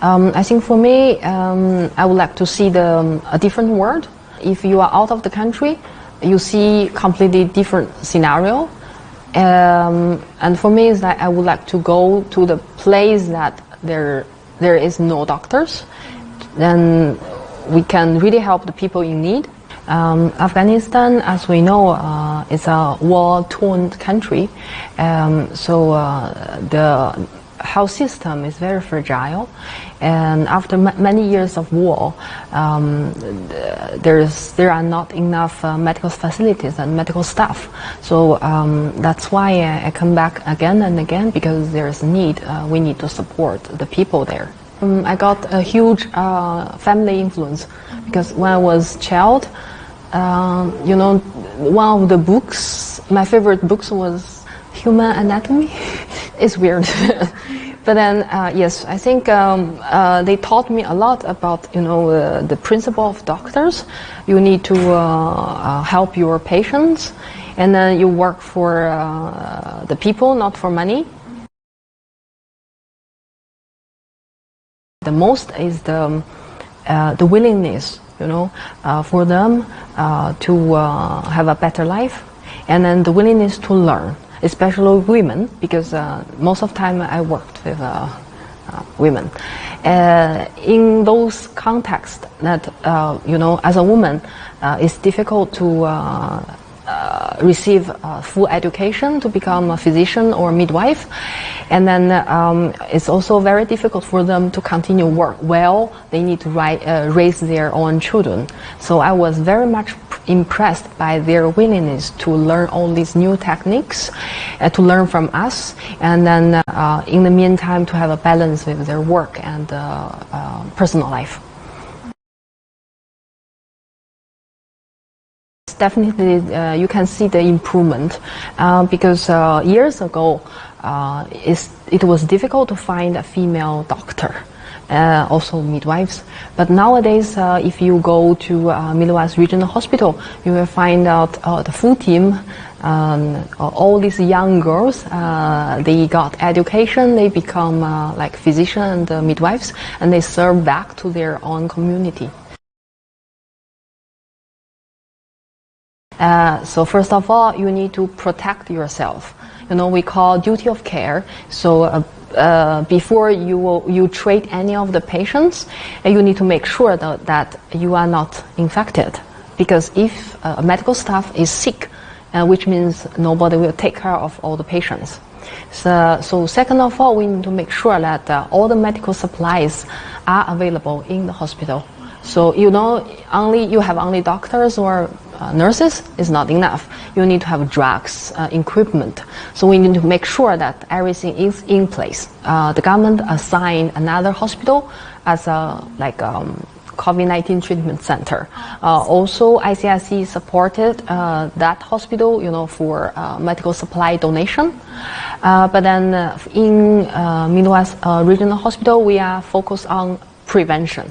I think for me, I would like to see a different world. If you are out of the country, you see completely different scenario. And for me, is that I would like to go to the place that there is no doctors. Then we can really help the people in need. Afghanistan, as we know, is a war-torn country, so the health system is very fragile, and after many years of war, there are not enough medical facilities and medical staff. So that's why I come back again and again, because there's need. We need to support the people there. I got a huge family influence, because when I was a child, you know, one of the books, my favorite books was Human Anatomy. It's weird. But then, yes, I think they taught me a lot about, you know, the principle of doctors. You need to help your patients, and then you work for the people, not for money. The most is the willingness, you know, for them to have a better life, and then the willingness to learn, especially women, because most of the time I worked with women. In those contexts that, you know, as a woman, it's difficult to receive full education to become a physician or midwife, and then it's also very difficult for them to continue work while they need to raise their own children. So I was very much impressed by their willingness to learn all these new techniques, to learn from us, and then in the meantime to have a balance with their work and personal life. Definitely, you can see the improvement, because years ago it was difficult to find a female doctor, also midwives. But nowadays, if you go to Midwest Regional Hospital, you will find out the full team, all these young girls, they got education, they become like physicians and midwives, and they serve back to their own community. So first of all, you need to protect yourself. You know, we call duty of care. So before you treat any of the patients, you need to make sure that you are not infected. Because if medical staff is sick, which means nobody will take care of all the patients. So second of all, we need to make sure that all the medical supplies are available in the hospital. So you know, you have only doctors or nurses is not enough. You need to have drugs, equipment. So we need to make sure that everything is in place. The government assigned another hospital as a COVID-19 treatment center. Also, ICRC supported that hospital, you know, for medical supply donation. But then in Midwest Regional Hospital, we are focused on prevention.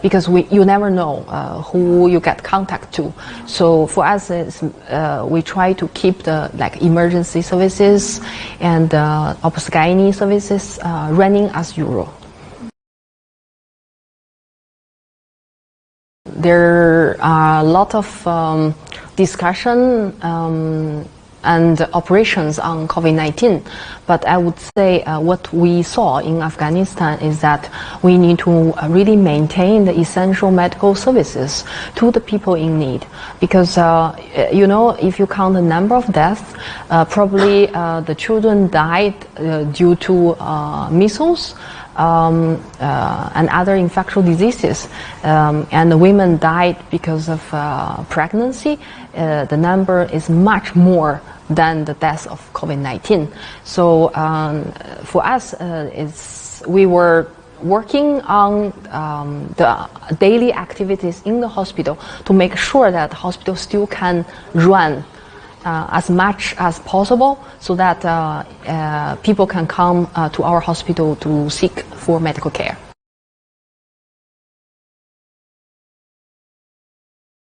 Because you never know who you get contact to. So for us, we try to keep the emergency services and obstetric services running as usual. There are a lot of discussion and operations on COVID-19, but I would say what we saw in Afghanistan is that we need to really maintain the essential medical services to the people in need, because you know, if you count the number of deaths, probably the children died due to measles and other infectious diseases, and the women died because of pregnancy. The number is much more than the deaths of COVID-19. So for us, we were working on the daily activities in the hospital to make sure that the hospital still can run as much as possible, so that people can come to our hospital to seek for medical care.